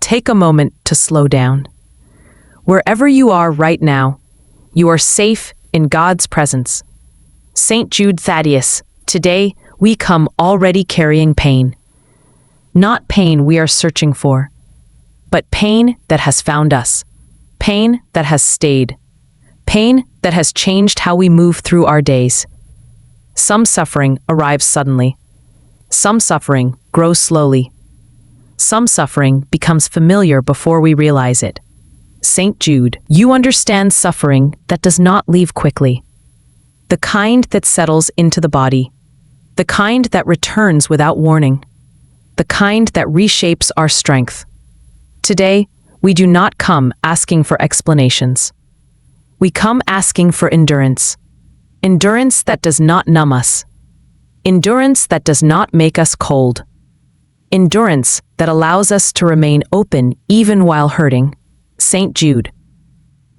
take a moment to slow down. Wherever you are right now, you are safe in God's presence. Saint Jude Thaddeus, today we come already carrying pain. Not pain we are searching for, but pain that has found us. Pain that has stayed. Pain that has changed how we move through our days. Some suffering arrives suddenly. Some suffering grows slowly. Some suffering becomes familiar before we realize it. Saint Jude, you understand suffering that does not leave quickly. The kind that settles into the body. The kind that returns without warning. The kind that reshapes our strength. Today, we do not come asking for explanations. We come asking for endurance. Endurance that does not numb us. Endurance that does not make us cold. Endurance that allows us to remain open even while hurting. Saint Jude.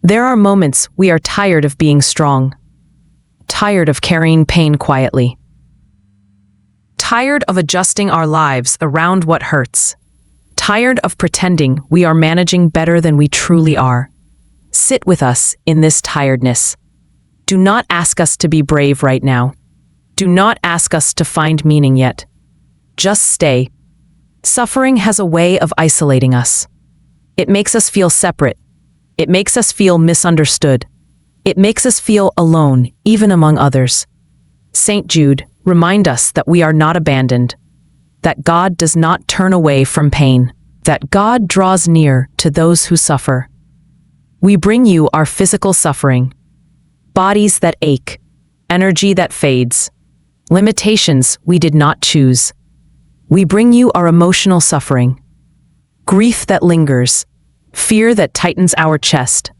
There are moments we are tired of being strong. Tired of carrying pain quietly. Tired of adjusting our lives around what hurts. Tired of pretending we are managing better than we truly are. Sit with us in this tiredness. Do not ask us to be brave right now. Do not ask us to find meaning yet. Just stay. Suffering has a way of isolating us. It makes us feel separate. It makes us feel misunderstood. It makes us feel alone, even among others. Saint Jude, remind us that we are not abandoned. That God does not turn away from pain, that God draws near to those who suffer. We bring you our physical suffering, bodies that ache, energy that fades, limitations we did not choose. We bring you our emotional suffering, grief that lingers, fear that tightens our chest,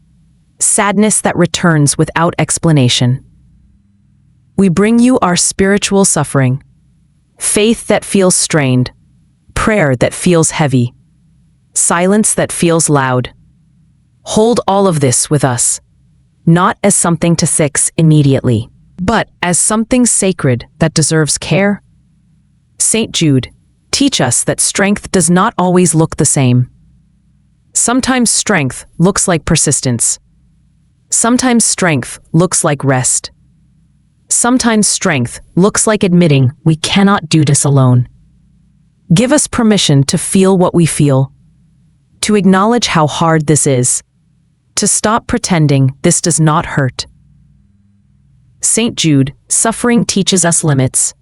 sadness that returns without explanation. We bring you our spiritual suffering, faith that feels strained, prayer that feels heavy, silence that feels loud. Hold all of this with us, not as something to fix immediately, but as something sacred that deserves care. Saint Jude, teach us that strength does not always look the same. Sometimes strength looks like persistence. Sometimes strength looks like rest. Sometimes strength looks like admitting we cannot do this alone. Give us permission to feel what we feel, to acknowledge how hard this is, to stop pretending this does not hurt. Saint Jude, suffering teaches us limits.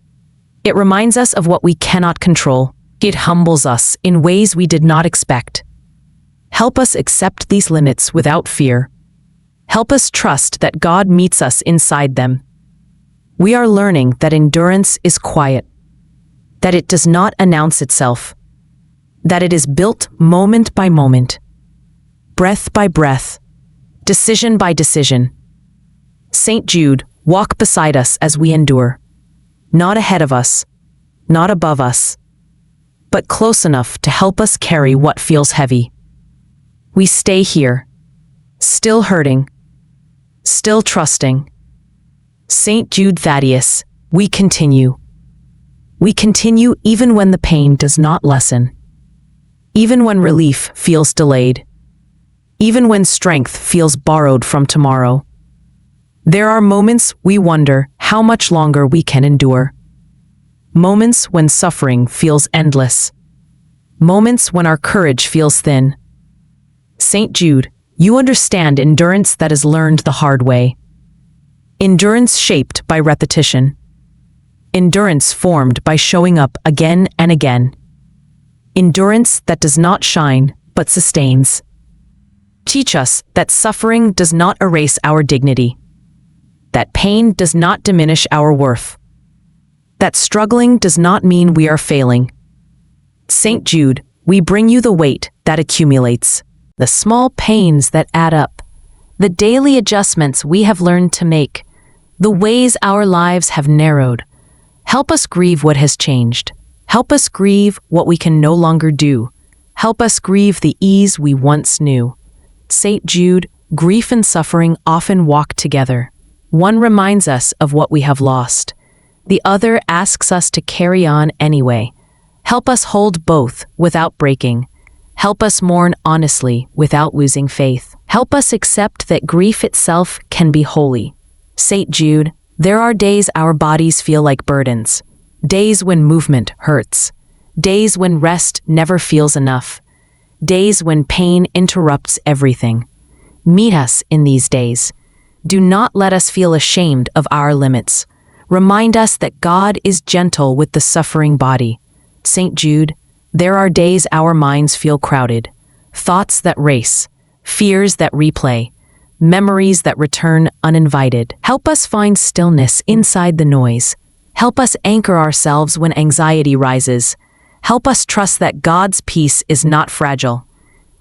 It reminds us of what we cannot control. It humbles us in ways we did not expect. Help us accept these limits without fear. Help us trust that God meets us inside them. We are learning that endurance is quiet, that it does not announce itself, that it is built moment by moment, breath by breath, decision by decision. Saint Jude, walk beside us as we endure, not ahead of us, not above us, but close enough to help us carry what feels heavy. We stay here, still hurting, still trusting. Saint Jude Thaddeus, we continue. We continue even when the pain does not lessen, even when relief feels delayed, even when strength feels borrowed from tomorrow. There are moments we wonder how much longer we can endure. Moments when suffering feels endless. Moments when our courage feels thin. Saint Jude, you understand endurance that is learned the hard way. Endurance shaped by repetition. Endurance formed by showing up again and again. Endurance that does not shine, but sustains. Teach us that suffering does not erase our dignity. That pain does not diminish our worth. That struggling does not mean we are failing. Saint Jude, we bring you the weight that accumulates, the small pains that add up, the daily adjustments we have learned to make, the ways our lives have narrowed. Help us grieve what has changed. Help us grieve what we can no longer do. Help us grieve the ease we once knew. Saint Jude, grief and suffering often walk together. One reminds us of what we have lost. The other asks us to carry on anyway. Help us hold both without breaking. Help us mourn honestly without losing faith. Help us accept that grief itself can be holy. Saint Jude, there are days our bodies feel like burdens, days when movement hurts, days when rest never feels enough, days when pain interrupts everything. Meet us in these days. Do not let us feel ashamed of our limits. Remind us that God is gentle with the suffering body. Saint Jude, there are days our minds feel crowded, thoughts that race, fears that replay, memories that return uninvited. Help us find stillness inside the noise. Help us anchor ourselves when anxiety rises. Help us trust that God's peace is not fragile.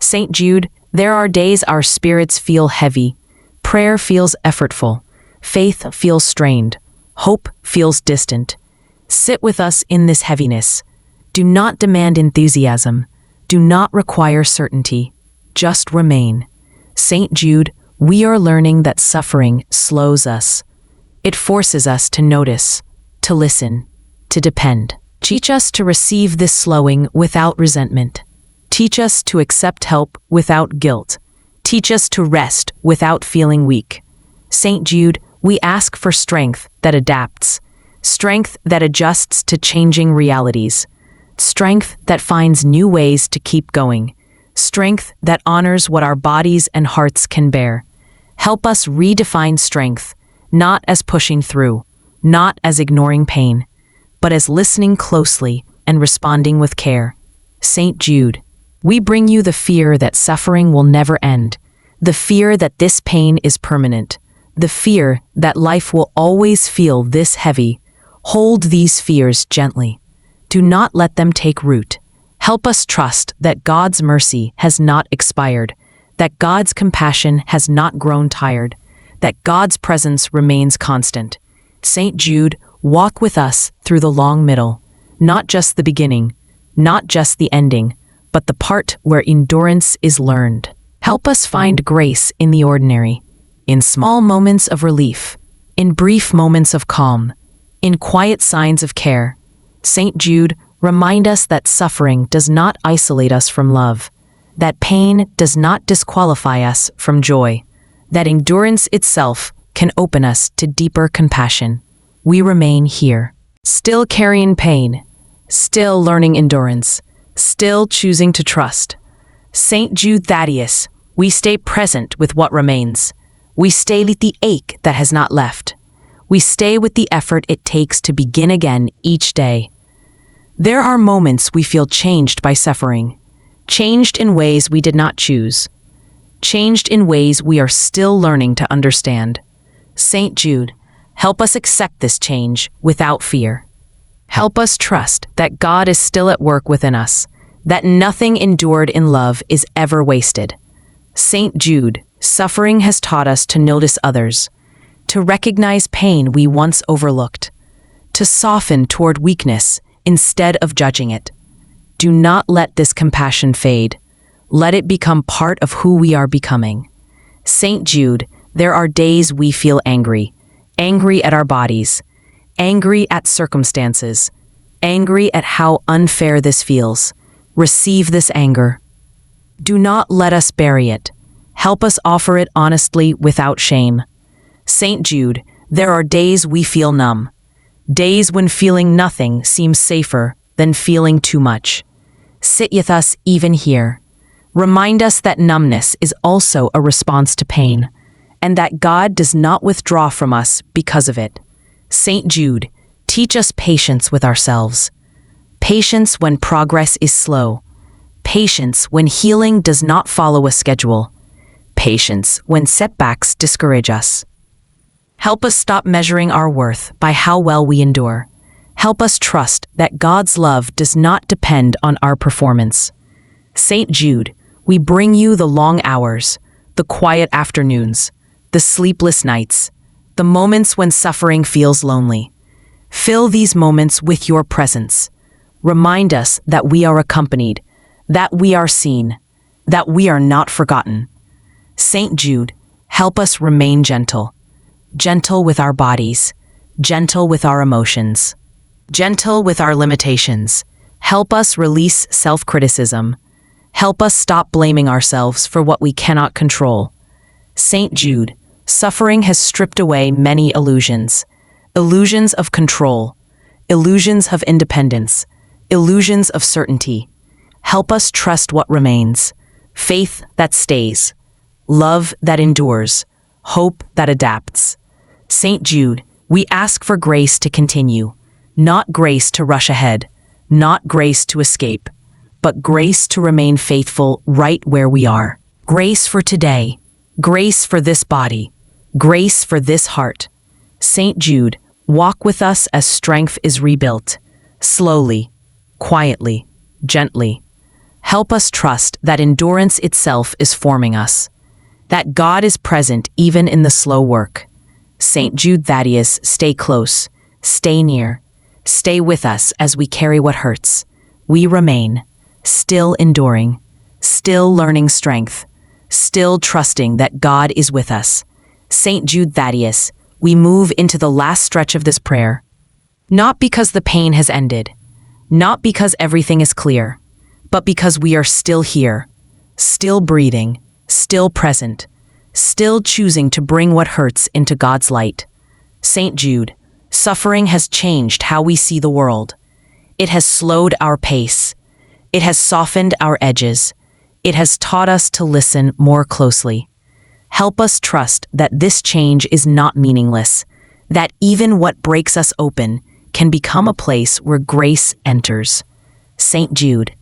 Saint Jude, there are days our spirits feel heavy, prayer feels effortful, faith feels strained, hope feels distant. Sit with us in this heaviness. Do not demand enthusiasm. Do not require certainty. Just remain. Saint Jude, we are learning that suffering slows us. It forces us to notice, to listen, to depend. Teach us to receive this slowing without resentment. Teach us to accept help without guilt. Teach us to rest without feeling weak. Saint Jude, we ask for strength that adapts, strength that adjusts to changing realities, strength that finds new ways to keep going, strength that honors what our bodies and hearts can bear. Help us redefine strength, not as pushing through, not as ignoring pain, but as listening closely and responding with care. Saint Jude, we bring you the fear that suffering will never end, the fear that this pain is permanent, the fear that life will always feel this heavy. Hold these fears gently. Do not let them take root. Help us trust that God's mercy has not expired, that God's compassion has not grown tired, that God's presence remains constant. Saint Jude, walk with us through the long middle, not just the beginning, not just the ending, but the part where endurance is learned. Help us find grace in the ordinary, in small moments of relief, in brief moments of calm, in quiet signs of care. Saint Jude, remind us that suffering does not isolate us from love, that pain does not disqualify us from joy, that endurance itself can open us to deeper compassion. We remain here, still carrying pain, still learning endurance, still choosing to trust. Saint Jude Thaddeus, we stay present with what remains. We stay with the ache that has not left. We stay with the effort it takes to begin again each day. There are moments we feel changed by suffering, changed in ways we did not choose, changed in ways we are still learning to understand. Saint Jude, help us accept this change without fear. Help us trust that God is still at work within us, that nothing endured in love is ever wasted. Saint Jude, suffering has taught us to notice others, to recognize pain we once overlooked, to soften toward weakness instead of judging it. Do not let this compassion fade. Let it become part of who we are becoming. Saint Jude, there are days we feel angry, angry at our bodies, angry at circumstances, angry at how unfair this feels. Receive this anger. Do not let us bury it. Help us offer it honestly without shame. Saint Jude, there are days we feel numb, days when feeling nothing seems safer than feeling too much. Sit with us even here. Remind us that numbness is also a response to pain, and that God does not withdraw from us because of it. Saint Jude, teach us patience with ourselves. Patience when progress is slow. Patience when healing does not follow a schedule. Patience when setbacks discourage us. Help us stop measuring our worth by how well we endure. Help us trust that God's love does not depend on our performance. Saint Jude, we bring you the long hours, the quiet afternoons, the sleepless nights, the moments when suffering feels lonely. Fill these moments with your presence. Remind us that we are accompanied, that we are seen, that we are not forgotten. Saint Jude, help us remain gentle, gentle with our bodies, gentle with our emotions, gentle with our limitations. Help us release self-criticism. Help us stop blaming ourselves for what we cannot control. Saint Jude, suffering has stripped away many illusions. Illusions of control, illusions of independence, illusions of certainty. Help us trust what remains, faith that stays, love that endures, hope that adapts. Saint Jude, we ask for grace to continue, not grace to rush ahead, not grace to escape, but grace to remain faithful right where we are. Grace for today, grace for this body, grace for this heart. Saint Jude, walk with us as strength is rebuilt, slowly, quietly, gently. Help us trust that endurance itself is forming us, that God is present even in the slow work. Saint Jude Thaddeus, stay close, stay near, stay with us as we carry what hurts. We remain, still enduring, still learning strength, still trusting that God is with us. Saint Jude Thaddeus, we move into the last stretch of this prayer, not because the pain has ended, not because everything is clear, but because we are still here, still breathing, still present, still choosing to bring what hurts into God's light. Saint Jude, suffering has changed how we see the world. It has slowed our pace. It has softened our edges. It has taught us to listen more closely. Help us trust that this change is not meaningless, that even what breaks us open can become a place where grace enters. Saint Jude,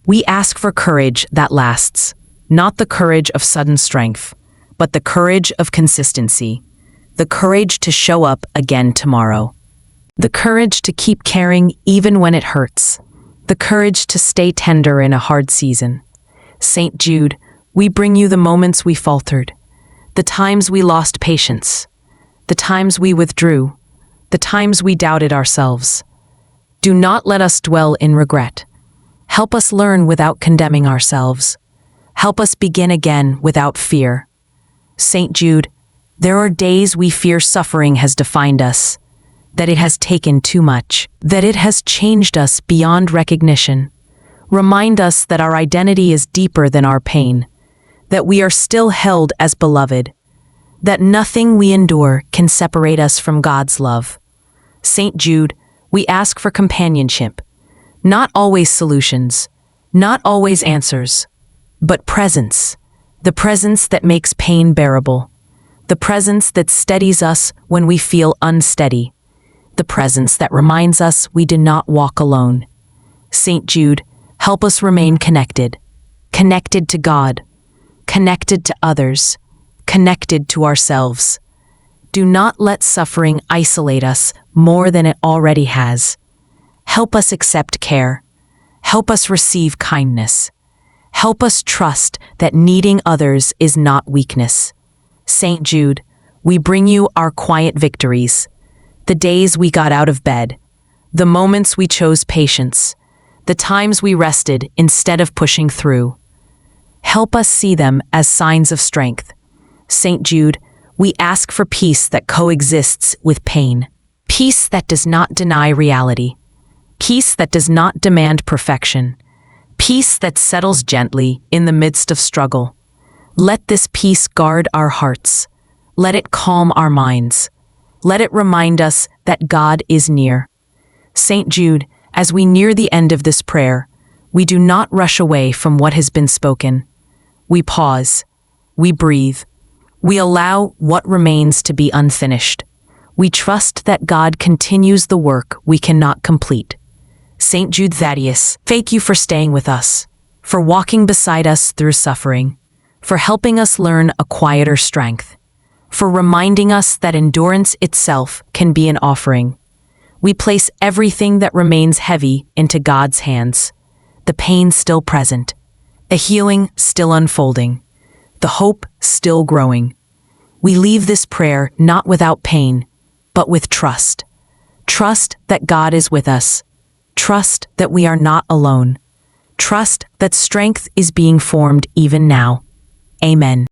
we ask for courage that lasts, not the courage of sudden strength, but the courage of consistency, the courage to show up again tomorrow, the courage to keep caring even when it hurts, the courage to stay tender in a hard season. Saint Jude, we bring you the moments we faltered, the times we lost patience, the times we withdrew, the times we doubted ourselves. Do not let us dwell in regret. Help us learn without condemning ourselves. Help us begin again without fear. Saint Jude, there are days we fear suffering has defined us, that it has taken too much, that it has changed us beyond recognition. Remind us that our identity is deeper than our pain, that we are still held as beloved, that nothing we endure can separate us from God's love. Saint Jude, we ask for companionship, not always solutions, not always answers, but presence, the presence that makes pain bearable, the presence that steadies us when we feel unsteady, the presence that reminds us we do not walk alone. Saint Jude, help us remain connected, connected to God, connected to others, connected to ourselves. Do not let suffering isolate us more than it already has. Help us accept care. Help us receive kindness. Help us trust that needing others is not weakness. Saint Jude, we bring you our quiet victories, the days we got out of bed, the moments we chose patience, the times we rested instead of pushing through. Help us see them as signs of strength. Saint Jude, we ask for peace that coexists with pain, peace that does not deny reality, peace that does not demand perfection, peace that settles gently in the midst of struggle. Let this peace guard our hearts. Let it calm our minds. Let it remind us that God is near. Saint Jude, as we near the end of this prayer, we do not rush away from what has been spoken. We pause. We breathe. We allow what remains to be unfinished. We trust that God continues the work we cannot complete. Saint Jude Thaddeus, thank you for staying with us, for walking beside us through suffering, for helping us learn a quieter strength, for reminding us that endurance itself can be an offering. We place everything that remains heavy into God's hands, the pain still present, the healing still unfolding, the hope still growing. We leave this prayer not without pain, but with trust. Trust that God is with us. Trust that we are not alone. Trust that strength is being formed even now. Amen.